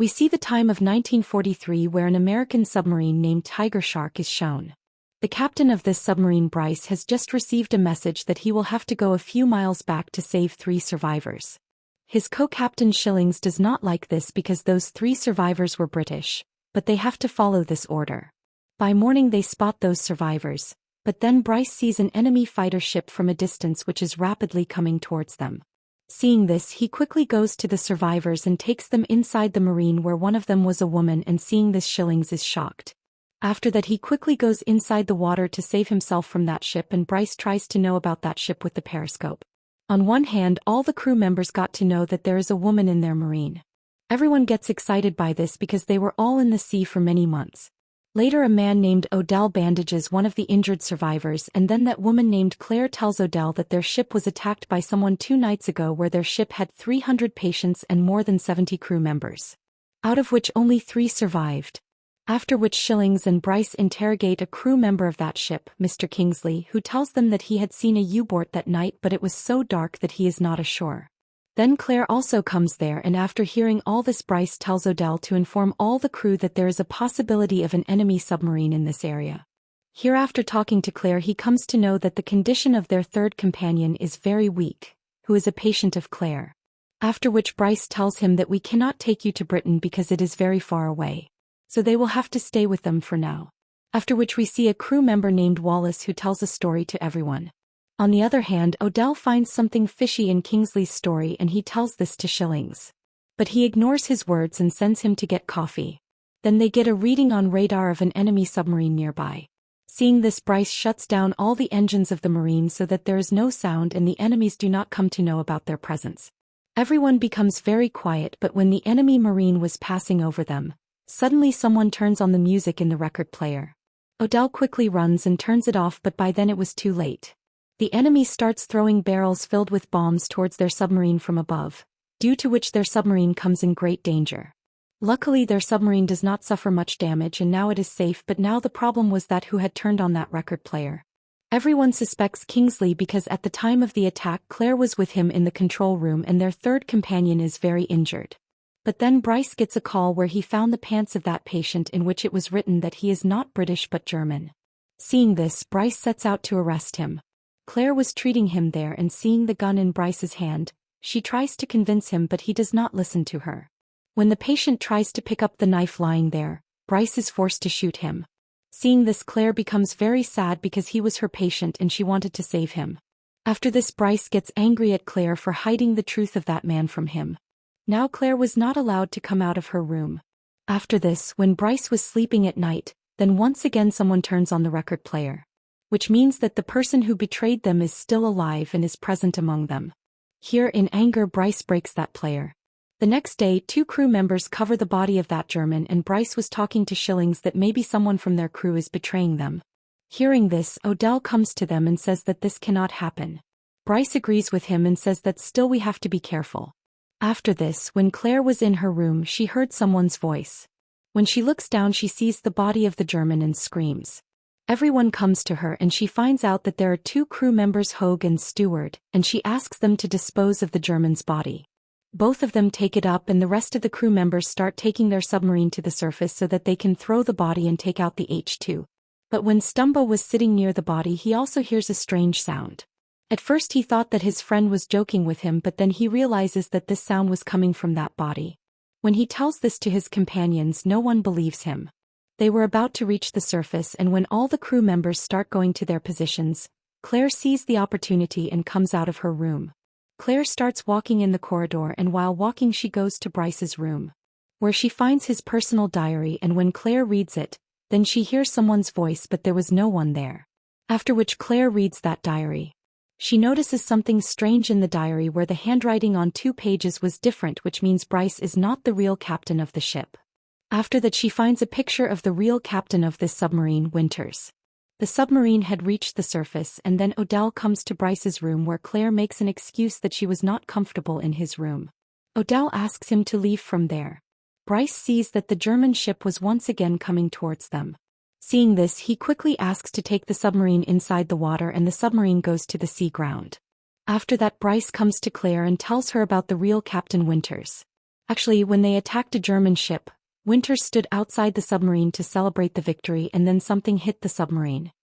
We see the time of 1943 where an American submarine named Tiger Shark is shown. The captain of this submarine, Bryce, has just received a message that he will have to go a few miles back to save 3 survivors. His co-captain Shillings does not like this because those 3 survivors were British, but they have to follow this order. By morning they spot those survivors, but then Bryce sees an enemy fighter ship from a distance which is rapidly coming towards them. Seeing this, he quickly goes to the survivors and takes them inside the marine where one of them was a woman, and seeing this Shillings is shocked. After that he quickly goes inside the water to save himself from that ship, and Bryce tries to know about that ship with the periscope. On one hand, all the crew members got to know that there is a woman in their marine. Everyone gets excited by this because they were all in the sea for many months. Later a man named Odell bandages one of the injured survivors, and then that woman named Claire tells Odell that their ship was attacked by someone 2 nights ago, where their ship had 300 patients and more than 70 crew members, out of which only 3 survived. After which Shillings and Bryce interrogate a crew member of that ship, Mr. Kingsley, who tells them that he had seen a U-boat that night, but it was so dark that he is not ashore. Then Claire also comes there, and after hearing all this, Bryce tells Odell to inform all the crew that there is a possibility of an enemy submarine in this area. Here, after talking to Claire, he comes to know that the condition of their 3rd companion is very weak, who is a patient of Claire. After which Bryce tells him that we cannot take you to Britain because it is very far away, so they will have to stay with them for now. After which we see a crew member named Wallace who tells a story to everyone. On the other hand, Odell finds something fishy in Kingsley's story, and he tells this to Shillings. But he ignores his words and sends him to get coffee. Then they get a reading on radar of an enemy submarine nearby. Seeing this, Bryce shuts down all the engines of the marine so that there is no sound and the enemies do not come to know about their presence. Everyone becomes very quiet, but when the enemy marine was passing over them, suddenly someone turns on the music in the record player. Odell quickly runs and turns it off, but by then it was too late. The enemy starts throwing barrels filled with bombs towards their submarine from above, due to which their submarine comes in great danger. Luckily their submarine does not suffer much damage and now it is safe, but now the problem was that who had turned on that record player. Everyone suspects Kingsley because at the time of the attack Claire was with him in the control room and their 3rd companion is very injured. But then Bryce gets a call where he found the pants of that patient in which it was written that he is not British but German. Seeing this, Bryce sets out to arrest him. Claire was treating him there, and seeing the gun in Bryce's hand, she tries to convince him, but he does not listen to her. When the patient tries to pick up the knife lying there, Bryce is forced to shoot him. Seeing this, Claire becomes very sad because he was her patient and she wanted to save him. After this, Bryce gets angry at Claire for hiding the truth of that man from him. Now Claire was not allowed to come out of her room. After this, when Bryce was sleeping at night, then once again someone turns on the record player, which means that the person who betrayed them is still alive and is present among them. Here, in anger, Bryce breaks that player. The next day, 2 crew members cover the body of that German, and Bryce was talking to Shillings that maybe someone from their crew is betraying them. Hearing this, Odell comes to them and says that this cannot happen. Bryce agrees with him and says that still we have to be careful. After this, when Claire was in her room, she heard someone's voice. When she looks down, she sees the body of the German and screams. Everyone comes to her and she finds out that there are 2 crew members, Hogue and Stewart, and she asks them to dispose of the German's body. Both of them take it up, and the rest of the crew members start taking their submarine to the surface so that they can throw the body and take out the H2. But when Stumbo was sitting near the body, he also hears a strange sound. At first he thought that his friend was joking with him, but then he realizes that this sound was coming from that body. When he tells this to his companions, no one believes him. They were about to reach the surface, and when all the crew members start going to their positions, Claire sees the opportunity and comes out of her room. Claire starts walking in the corridor, and while walking she goes to Bryce's room, where she finds his personal diary, and when Claire reads it, then she hears someone's voice, but there was no one there. After which Claire reads that diary. She notices something strange in the diary where the handwriting on 2 pages was different, which means Bryce is not the real captain of the ship. After that she finds a picture of the real captain of this submarine, Winters. The submarine had reached the surface, and then Odell comes to Bryce's room where Claire makes an excuse that she was not comfortable in his room. Odell asks him to leave from there. Bryce sees that the German ship was once again coming towards them. Seeing this, he quickly asks to take the submarine inside the water, and the submarine goes to the sea ground. After that, Bryce comes to Claire and tells her about the real Captain Winters. Actually, when they attacked a German ship, Winters stood outside the submarine to celebrate the victory, and then something hit the submarine,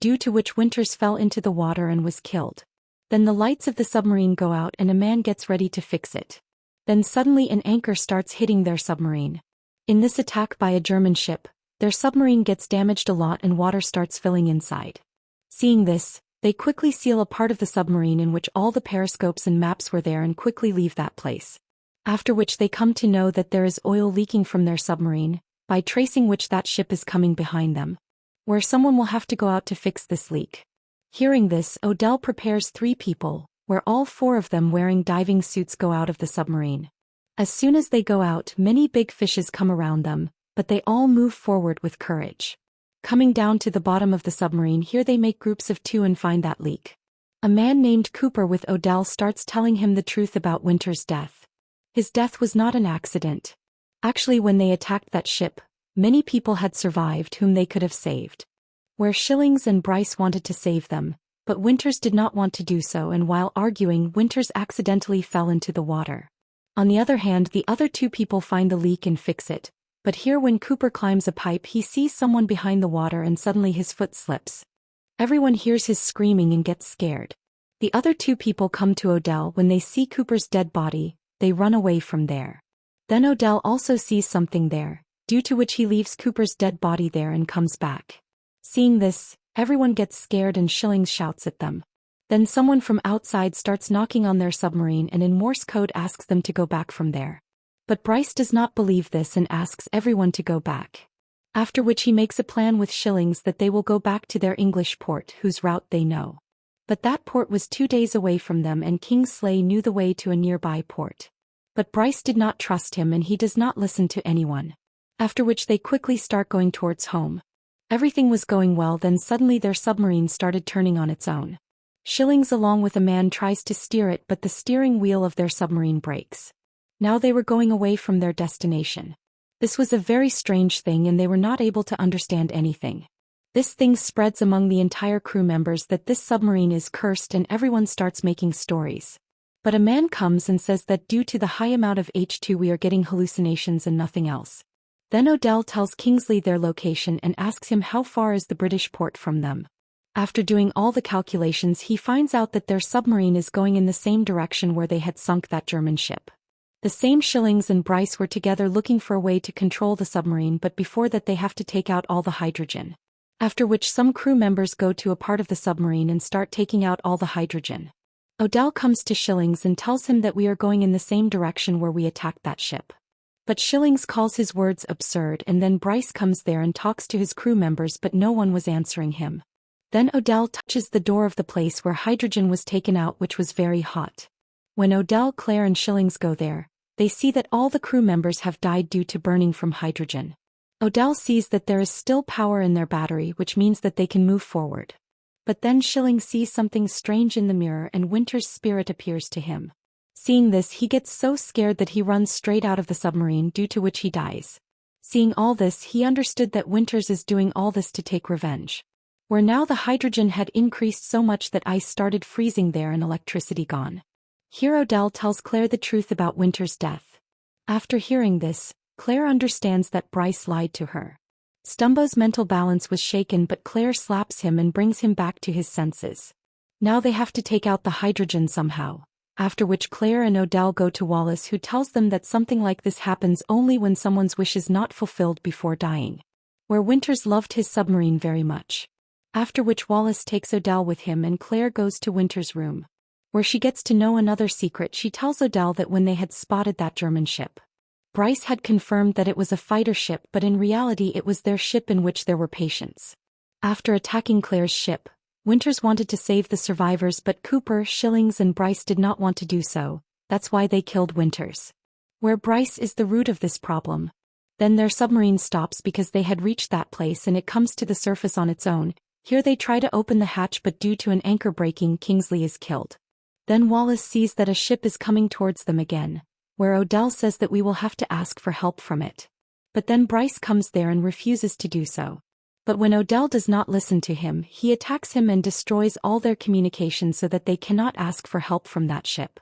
due to which Winters fell into the water and was killed. Then the lights of the submarine go out and a man gets ready to fix it. Then suddenly an anchor starts hitting their submarine. In this attack by a German ship, their submarine gets damaged a lot and water starts filling inside. Seeing this, they quickly seal a part of the submarine in which all the periscopes and maps were there and quickly leave that place. After which they come to know that there is oil leaking from their submarine, by tracing which that ship is coming behind them, where someone will have to go out to fix this leak. Hearing this, Odell prepares 3 people, where all 4 of them wearing diving suits go out of the submarine. As soon as they go out, many big fishes come around them, but they all move forward with courage. Coming down to the bottom of the submarine, here they make groups of 2 and find that leak. A man named Cooper with Odell starts telling him the truth about Winters' death. His death was not an accident. Actually, when they attacked that ship, many people had survived whom they could have saved. Where Shillings and Bryce wanted to save them, but Winters did not want to do so, and while arguing, Winters accidentally fell into the water. On the other hand, the other 2 people find the leak and fix it, but here when Cooper climbs a pipe, he sees someone behind the water and suddenly his foot slips. Everyone hears his screaming and gets scared. The other 2 people come to Odell. When they see Cooper's dead body, they run away from there. Then Odell also sees something there, due to which he leaves Cooper's dead body there and comes back. Seeing this, everyone gets scared and Shillings shouts at them. Then someone from outside starts knocking on their submarine and in Morse code asks them to go back from there. But Bryce does not believe this and asks everyone to go back. After which he makes a plan with Shillings that they will go back to their English port whose route they know. But that port was 2 days away from them and Kingsley knew the way to a nearby port. But Bryce did not trust him and he does not listen to anyone. After which they quickly start going towards home. Everything was going well, then suddenly their submarine started turning on its own. Shillings along with a man tries to steer it, but the steering wheel of their submarine breaks. Now they were going away from their destination. This was a very strange thing and they were not able to understand anything. This thing spreads among the entire crew members that this submarine is cursed and everyone starts making stories. But a man comes and says that due to the high amount of H2 we are getting hallucinations and nothing else. Then Odell tells Kingsley their location and asks him how far is the British port from them. After doing all the calculations, he finds out that their submarine is going in the same direction where they had sunk that German ship. The same Shillings and Bryce were together looking for a way to control the submarine, but before that they have to take out all the hydrogen. After which some crew members go to a part of the submarine and start taking out all the hydrogen. Odell comes to Shillings and tells him that we are going in the same direction where we attacked that ship. But Shillings calls his words absurd, and then Bryce comes there and talks to his crew members, but no one was answering him. Then Odell touches the door of the place where hydrogen was taken out, which was very hot. When Odell, Claire and Shillings go there, they see that all the crew members have died due to burning from hydrogen. Odell sees that there is still power in their battery, which means that they can move forward. But then Shillings sees something strange in the mirror and Winter's spirit appears to him. Seeing this, he gets so scared that he runs straight out of the submarine, due to which he dies. Seeing all this, he understood that Winters is doing all this to take revenge. Where now the hydrogen had increased so much that ice started freezing there and electricity gone. Here Odell tells Claire the truth about Winters' death. After hearing this, Claire understands that Bryce lied to her. Stumbo's mental balance was shaken, but Claire slaps him and brings him back to his senses. Now they have to take out the hydrogen somehow. After which Claire and Odell go to Wallace, who tells them that something like this happens only when someone's wish is not fulfilled before dying. Where Winters loved his submarine very much. After which Wallace takes Odell with him and Claire goes to Winters' room. Where she gets to know another secret. She tells Odell that when they had spotted that German ship, Bryce had confirmed that it was a fighter ship, but in reality it was their ship in which there were patients. After attacking Claire's ship, Winters wanted to save the survivors, but Cooper, Shillings and Bryce did not want to do so. That's why they killed Winters. Where Bryce is the root of this problem. Then their submarine stops because they had reached that place and it comes to the surface on its own. Here they try to open the hatch, but due to an anchor breaking, Kingsley is killed. Then Wallace sees that a ship is coming towards them again, where Odell says that we will have to ask for help from it. But then Bryce comes there and refuses to do so. But when Odell does not listen to him, he attacks him and destroys all their communication so that they cannot ask for help from that ship.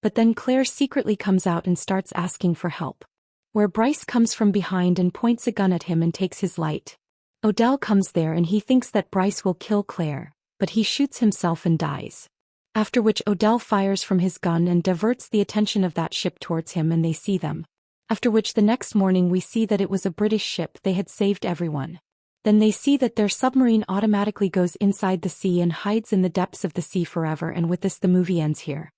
But then Claire secretly comes out and starts asking for help. Where Bryce comes from behind and points a gun at him and takes his light. Odell comes there and he thinks that Bryce will kill Claire, but he shoots himself and dies. After which Odell fires from his gun and diverts the attention of that ship towards him and they see them. After which the next morning we see that it was a British ship, they had saved everyone. Then they see that their submarine automatically goes inside the sea and hides in the depths of the sea forever, and with this the movie ends here.